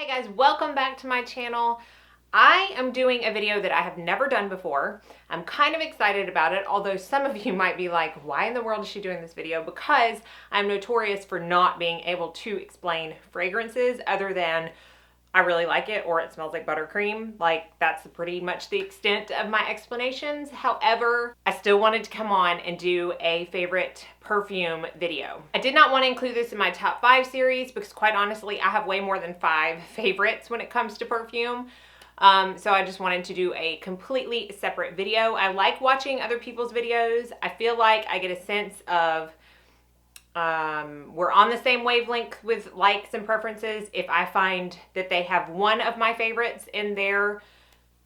Hey guys, welcome back to my channel. I am doing a video that I have never done before. I'm kind of excited about it, although some of you might be like, why in the world is she doing this video? Because I'm notorious for not being able to explain fragrances other than I really like it or it smells like buttercream. Like, that's pretty much the extent of my explanations. However, I still wanted to come on and do a favorite perfume video. I did not want to include this in my top 5 series because quite honestly, I have way more than 5 favorites when it comes to perfume. So I just wanted to do a completely separate video. I like watching other people's videos. I feel like I get a sense of we're on the same wavelength with likes and preferences if I find that they have one of my favorites in their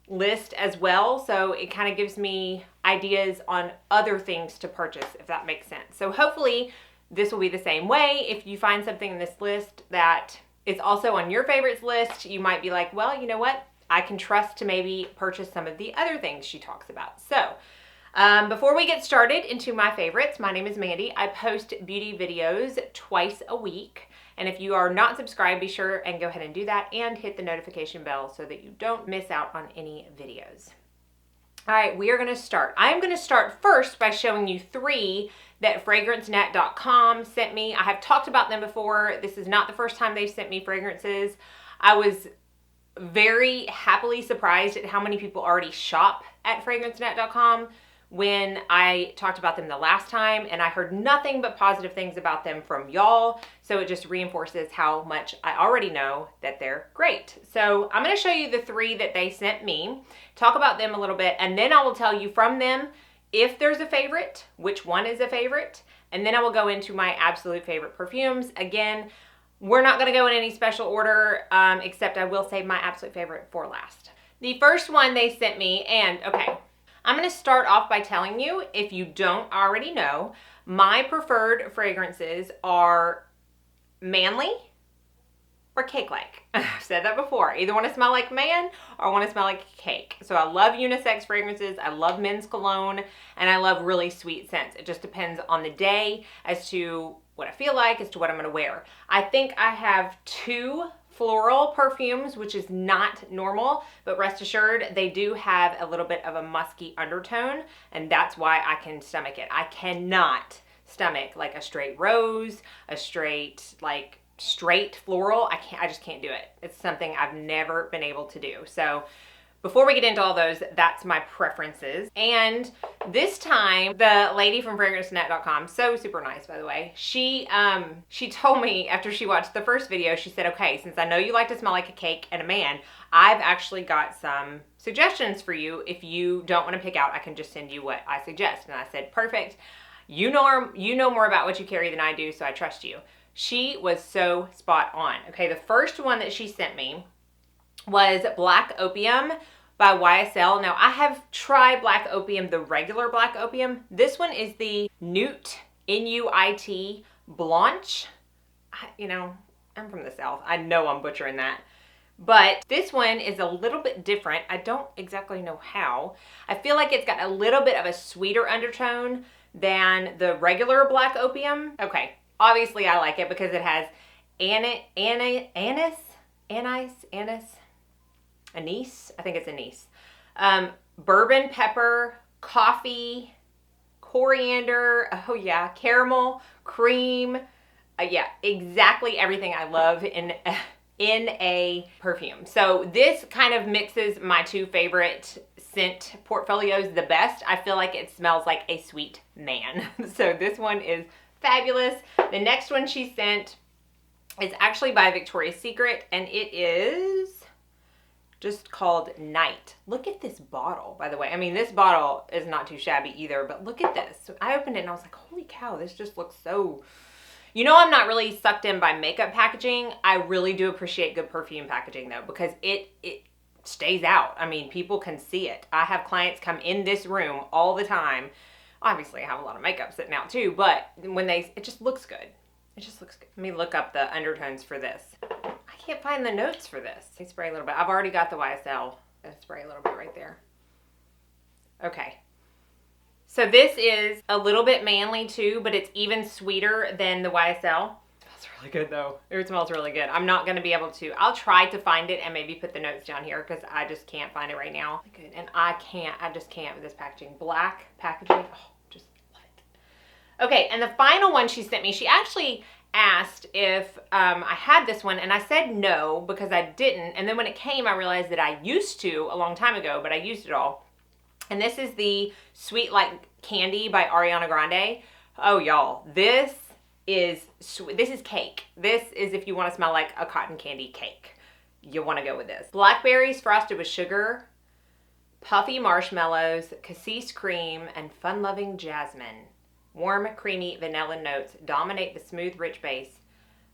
list as well. So it kind of gives me ideas on other things to purchase, if that makes sense. So hopefully this will be the same way. If you find something in this list that is also on your favorites list, you might be like, well, you know what? I can trust to maybe purchase some of the other things she talks about. So before we get started into my favorites, my name is Mandy. I post beauty videos twice a week. And if you are not subscribed, be sure and go ahead and do that and hit the notification bell so that you don't miss out on any videos. All right, we are going to start. I'm going to start first by showing you 3 that fragrancenet.com sent me. I have talked about them before. This is not the first time they've sent me fragrances. I was very happily surprised at how many people already shop at fragrancenet.com when I talked about them the last time, and I heard nothing but positive things about them from y'all. So it just reinforces how much I already know that they're great. So I'm going to show you the 3 that they sent me, talk about them a little bit, and then I will tell you from them if there's a favorite, which one is a favorite, and then I will go into my absolute favorite perfumes. Again, we're not going to go in any special order, except I will save my absolute favorite for last. The first one they sent me, and okay, I'm going to start off by telling you, if you don't already know, my preferred fragrances are manly or cake-like. I've said that before. Either want to smell like man or want to smell like cake. So I love unisex fragrances. I love men's cologne, and I love really sweet scents. It just depends on the day as to what I feel like, as to what I'm going to wear. I think I have 2 floral perfumes, which is not normal, but rest assured they do have a little bit of a musky undertone, and that's why I can stomach it. I cannot stomach like a straight rose, a straight floral. I just can't do it. It's something I've never been able to do. So before we get into all those, that's my preferences. And this time, the lady from fragrancenet.com, so super nice, by the way, she told me after she watched the first video, she said, okay, since I know you like to smell like a cake and a man, I've actually got some suggestions for you. If you don't want to pick out, I can just send you what I suggest. And I said, perfect. You know more about what you carry than I do, so I trust you. She was so spot on. Okay, the first one that she sent me was Black Opium by YSL. Now, I have tried Black Opium, the regular Black Opium. This one is the Nuit, N-U-I-T, Blanche. I'm from the South. I know I'm butchering that. But this one is a little bit different. I don't exactly know how. I feel like it's got a little bit of a sweeter undertone than the regular Black Opium. Okay, obviously I like it because it has anise, I think it's anise, bourbon pepper, coffee, coriander, oh yeah, caramel, cream, yeah, exactly everything I love in a perfume. So this kind of mixes my 2 favorite scent portfolios the best. I feel like it smells like a sweet man. So this one is fabulous. The next one she sent is actually by Victoria's Secret, and it is just called Night. Look at this bottle, by the way. I mean, this bottle is not too shabby either, but look at this. So I opened it and I was like, holy cow, this just looks so... You know, I'm not really sucked in by makeup packaging. I really do appreciate good perfume packaging though, because it stays out. I mean, people can see it. I have clients come in this room all the time. Obviously, I have a lot of makeup sitting out too, but it just looks good. It just looks good. Let me look up the undertones for this. I can't find the notes for this. Let me spray a little bit. I've already got the YSL. I'll spray a little bit right there. Okay. So this is a little bit manly too, but it's even sweeter than the YSL. It smells really good though. It smells really good. I'm not gonna be able to, I'll try to find it and maybe put the notes down here because I just can't find it right now. Good. And I just can't with this packaging. Black packaging, oh, just love it. Okay, and the final one she sent me, she actually asked if I had this one, and I said no because I didn't. And then when it came, I realized that I used to a long time ago, but I used it all. And this is the Sweet Like Candy by Ariana Grande. Oh, y'all, this is cake. This is if you want to smell like a cotton candy cake. You want to go with this. Blackberries frosted with sugar, puffy marshmallows, cassis cream, and fun-loving jasmine. Warm, creamy vanilla notes dominate the smooth, rich base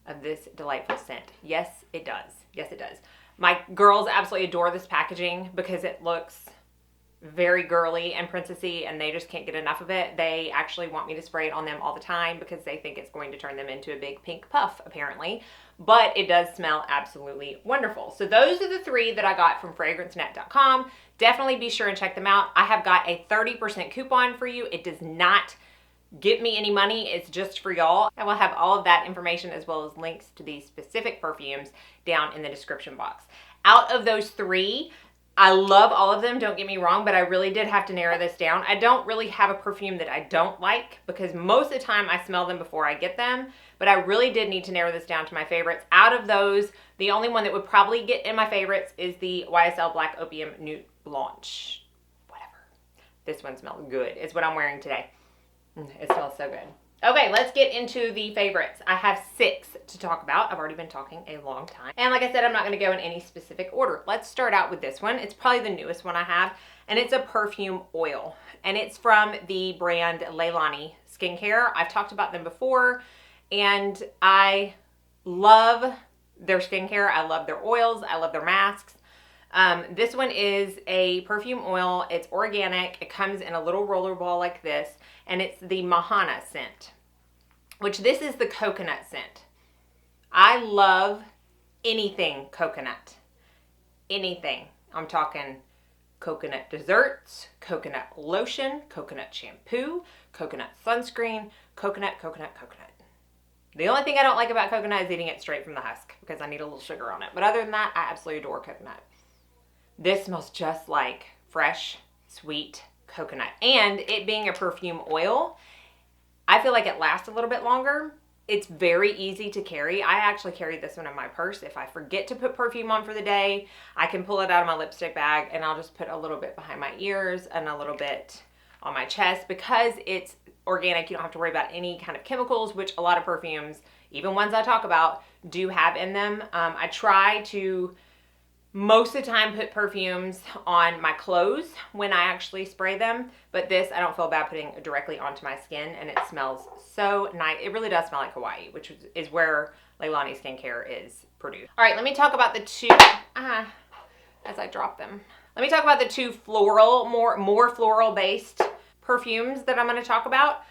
of this delightful scent. Yes, it does. Yes, it does. My girls absolutely adore this packaging because it looks very girly and princessy, and they just can't get enough of it. They actually want me to spray it on them all the time because they think it's going to turn them into a big pink puff, apparently. But it does smell absolutely wonderful. So those are the 3 that I got from fragrancenet.com. Definitely be sure and check them out. I have got a 30% coupon for you. It does not get me any money. It's just for y'all. I will have all of that information as well as links to these specific perfumes down in the description box. Out of those 3, I love all of them, don't get me wrong, but I really did have to narrow this down. I don't really have a perfume that I don't like because most of the time I smell them before I get them, but I really did need to narrow this down to my favorites. Out of those, the only one that would probably get in my favorites is the YSL Black Opium Nuit Blanche. Whatever. This one smells good. It's what I'm wearing today. It smells so good. Okay, let's get into the favorites. I have 6 to talk about. I've already been talking a long time. And like I said, I'm not gonna go in any specific order. Let's start out with this one. It's probably the newest one I have, and it's a perfume oil. And it's from the brand Leahlani Skincare. I've talked about them before, and I love their skincare. I love their oils. I love their masks. This one is a perfume oil. It's organic. It comes in a little roller ball like this, and it's the Mahana scent, which this is the coconut scent. I love anything coconut. Anything. I'm talking coconut desserts, coconut lotion, coconut shampoo, coconut sunscreen, coconut. The only thing I don't like about coconut is eating it straight from the husk because I need a little sugar on it. But other than that, I absolutely adore coconut. This smells just like fresh, sweet coconut. And it being a perfume oil, I feel like it lasts a little bit longer. It's very easy to carry. I actually carry this one in my purse. If I forget to put perfume on for the day, I can pull it out of my lipstick bag and I'll just put a little bit behind my ears and a little bit on my chest. Because it's organic, you don't have to worry about any kind of chemicals, which a lot of perfumes, even ones I talk about, do have in them. I try to most of the time put perfumes on my clothes when I actually spray them, but this I don't feel bad putting directly onto my skin, and it smells so nice. It really does smell like Hawaii, which is where Leahlani Skincare is produced. All right, let me talk about the 2, as I drop them. Let me talk about the 2 floral, more floral based perfumes that I'm gonna talk about.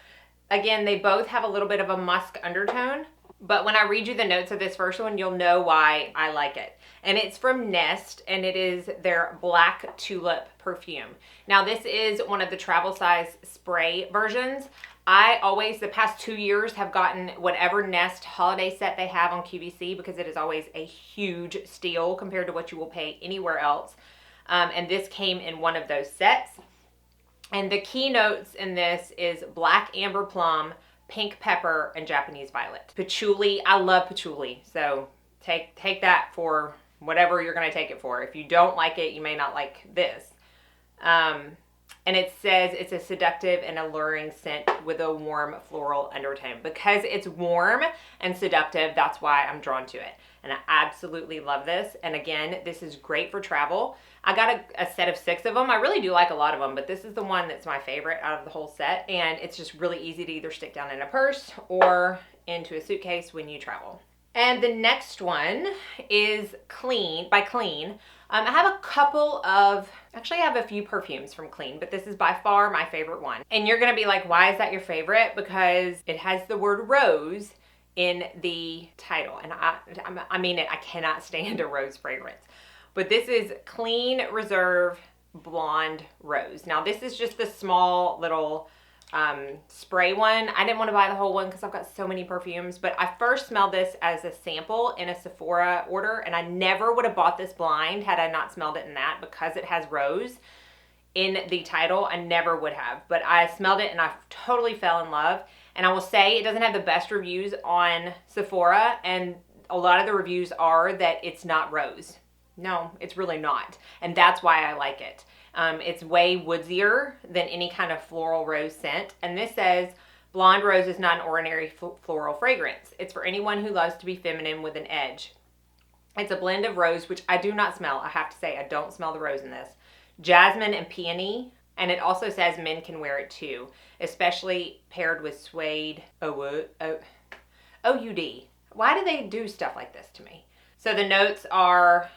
Again, they both have a little bit of a musk undertone, but when I read you the notes of this first one, you'll know why I like it. And it's from Nest, and it is their Black Tulip perfume. Now, this is one of the travel size spray versions. I always, the past 2 years, have gotten whatever Nest holiday set they have on QVC because it is always a huge steal compared to what you will pay anywhere else. And this came in one of those sets. And the key notes in this is black amber plum, pink pepper, and Japanese violet. Patchouli, I love patchouli, so take that for whatever you're gonna take it for. If you don't like it, you may not like this. And it says it's a seductive and alluring scent with a warm floral undertone. Because it's warm and seductive, that's why I'm drawn to it. And I absolutely love this. And again, this is great for travel. I got a set of 6 of them. I really do like a lot of them, but this is the one that's my favorite out of the whole set. And it's just really easy to either stick down in a purse or into a suitcase when you travel. And the next one is Clean, by Clean. I have a couple of, actually I have a few perfumes from Clean, but this is by far my favorite one. And you're gonna be like, why is that your favorite? Because it has the word rose in the title. And I mean it, I cannot stand a rose fragrance. But this is Clean Reserve Blonde Rose. Now this is just the small little spray one. I didn't want to buy the whole one because I've got so many perfumes, but I first smelled this as a sample in a Sephora order, and I never would have bought this blind had I not smelled it in that, because it has rose in the title. I never would have, but I smelled it and I totally fell in love. And I will say it doesn't have the best reviews on Sephora, and a lot of the reviews are that it's not rose. No, it's really not. And that's why I like it. It's way woodsier than any kind of floral rose scent. And this says, blonde rose is not an ordinary floral fragrance. It's for anyone who loves to be feminine with an edge. It's a blend of rose, which I do not smell. I have to say, I don't smell the rose in this. Jasmine and peony. And it also says men can wear it too, especially paired with suede OUD. Why do they do stuff like this to me? So the notes are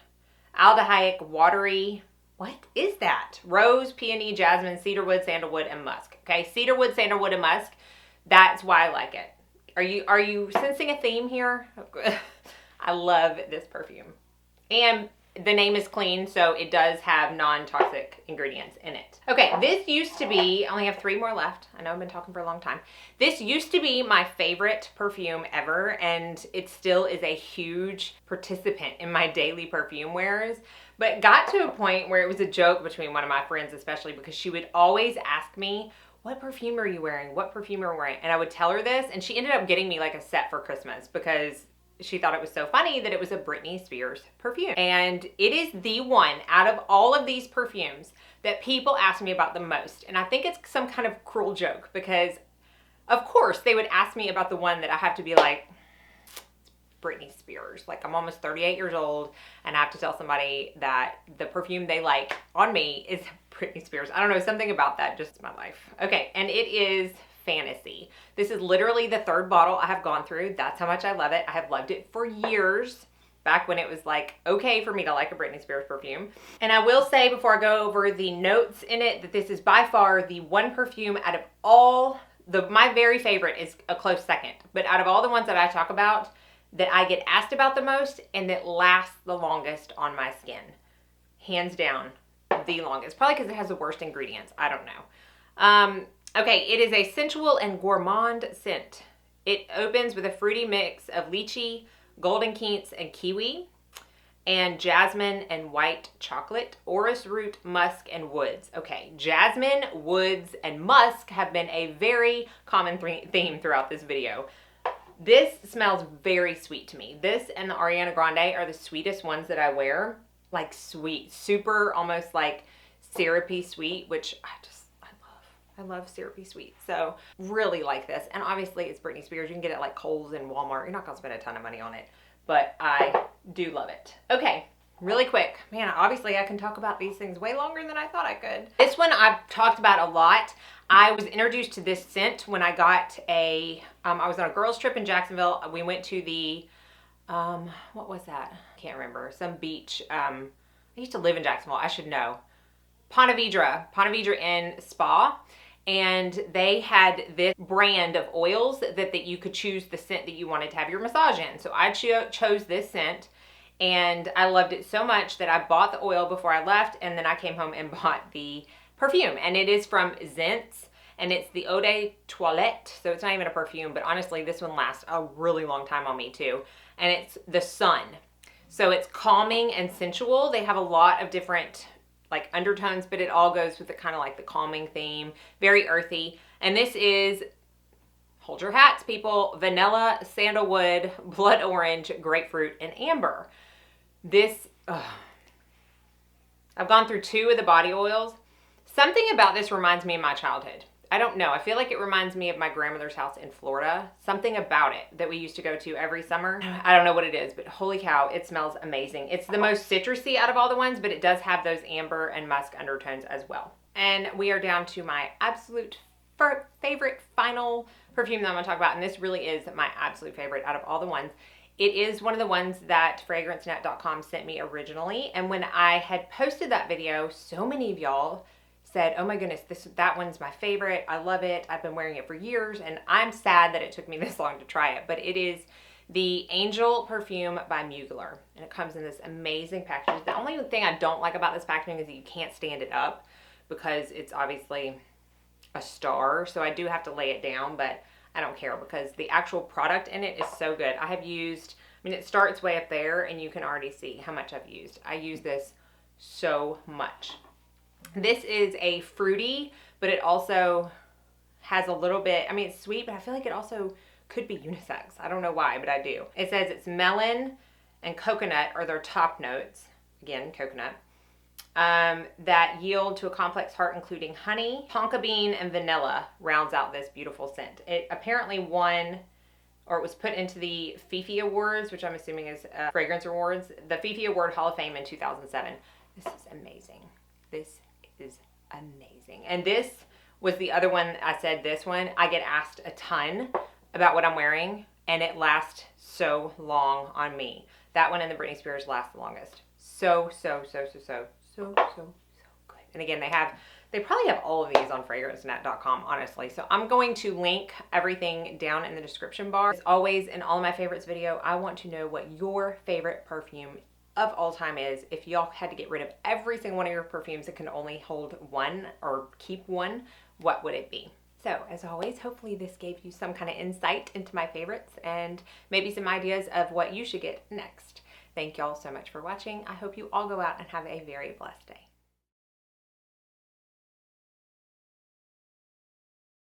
aldehydic, watery. What is that? Rose, peony, jasmine, cedarwood, sandalwood, and musk. Okay, cedarwood, sandalwood, and musk. That's why I like it. Are you sensing a theme here? I love this perfume. And the name is clean, so it does have non-toxic ingredients in it. Okay, this used to be, I only have 3 more left. I know I've been talking for a long time. This used to be my favorite perfume ever, and it still is a huge participant in my daily perfume wears. But got to a point where it was a joke between one of my friends, especially because she would always ask me, what perfume are you wearing? What perfume are you wearing? And I would tell her this, and she ended up getting me like a set for Christmas because she thought it was so funny that it was a Britney Spears perfume. And it is the one out of all of these perfumes that people ask me about the most. And I think it's some kind of cruel joke because, of course, they would ask me about the one that I have to be like, Britney Spears. Like, I'm almost 38 years old and I have to tell somebody that the perfume they like on me is Britney Spears. I don't know, something about that, just my life. Okay, and it is Fantasy. This is literally the 3rd bottle I have gone through. That's how much I love it. I have loved it for years, back when it was like okay for me to like a Britney Spears perfume. And I will say before I go over the notes in it that this is by far the one perfume out of all my very favorite is a close second, but out of all the ones that I talk about that I get asked about the most and that lasts the longest on my skin. Hands down, the longest. Probably because it has the worst ingredients. I don't know. Okay, it is a sensual and gourmand scent. It opens with a fruity mix of lychee, golden quince, and kiwi, and jasmine and white chocolate, orris root, musk, and woods. Okay, jasmine, woods, and musk have been a very common theme throughout this video. This smells very sweet to me. This and the Ariana Grande are the sweetest ones that I wear. Like sweet, super almost like syrupy sweet, which I love syrupy sweet. So really like this. And obviously it's Britney Spears. You can get it like Kohl's and Walmart. You're not gonna spend a ton of money on it, but I do love it. Okay, really quick. Man, obviously I can talk about these things way longer than I thought I could. This one I've talked about a lot. I was introduced to this scent when I got I was on a girls trip in Jacksonville. We went to the, what was that? I can't remember. Some beach. I used to live in Jacksonville. I should know. Ponte Vedra Inn Spa. And they had this brand of oils that you could choose the scent that you wanted to have your massage in. So I chose this scent and I loved it so much that I bought the oil before I left, and then I came home and bought the perfume. And it is from Zentz and it's the Eau de Toilette. So it's not even a perfume, but honestly this one lasts a really long time on me too. And it's the Sun. So it's calming and sensual. They have a lot of different like undertones, but it all goes with the kind of like the calming theme, very earthy. And this is, hold your hats people, vanilla, sandalwood, blood orange, grapefruit, and amber. This, I've gone through 2 of the body oils. Something about this reminds me of my childhood. I don't know. I feel like it reminds me of my grandmother's house in Florida. Something about it that we used to go to every summer. I don't know what it is, but holy cow, it smells amazing. It's the most citrusy out of all the ones, but it does have those amber and musk undertones as well. And we are down to my absolute favorite final perfume that I'm gonna talk about. And this really is my absolute favorite out of all the ones. It is one of the ones that fragrancenet.com sent me originally. And when I had posted that video, so many of y'all said, oh my goodness, that one's my favorite. I love it. I've been wearing it for years, and I'm sad that it took me this long to try it, but it is the Angel Perfume by Mugler, and it comes in this amazing package. The only thing I don't like about this packaging is that you can't stand it up because it's obviously a star, so I do have to lay it down, but I don't care because the actual product in it is so good. I have used, I mean, it starts way up there and you can already see how much I've used. I use this so much. This is a fruity, but it also has a little bit, I mean, it's sweet, but I feel like it also could be unisex. I don't know why, but I do. It says it's melon and coconut are their top notes. Again, coconut. That yield to a complex heart including honey, tonka bean, and vanilla rounds out this beautiful scent. It apparently won, or it was put into the Fifi Awards, which I'm assuming is Fragrance Awards, the Fifi Award Hall of Fame in 2007. This is amazing. This is amazing. And this was the other one. I said this one, I get asked a ton about what I'm wearing, and it lasts so long on me. That one and the Britney Spears last the longest. So good. And again, they probably have all of these on fragrancenet.com, honestly. So I'm going to link everything down in the description bar. As always, in all of my favorites video, I want to know what your favorite perfume of all time is. If y'all had to get rid of every single one of your perfumes that can only hold one or keep one, what would it be? So as always, hopefully this gave you some kind of insight into my favorites and maybe some ideas of what you should get next. Thank y'all so much for watching. I hope you all go out and have a very blessed day.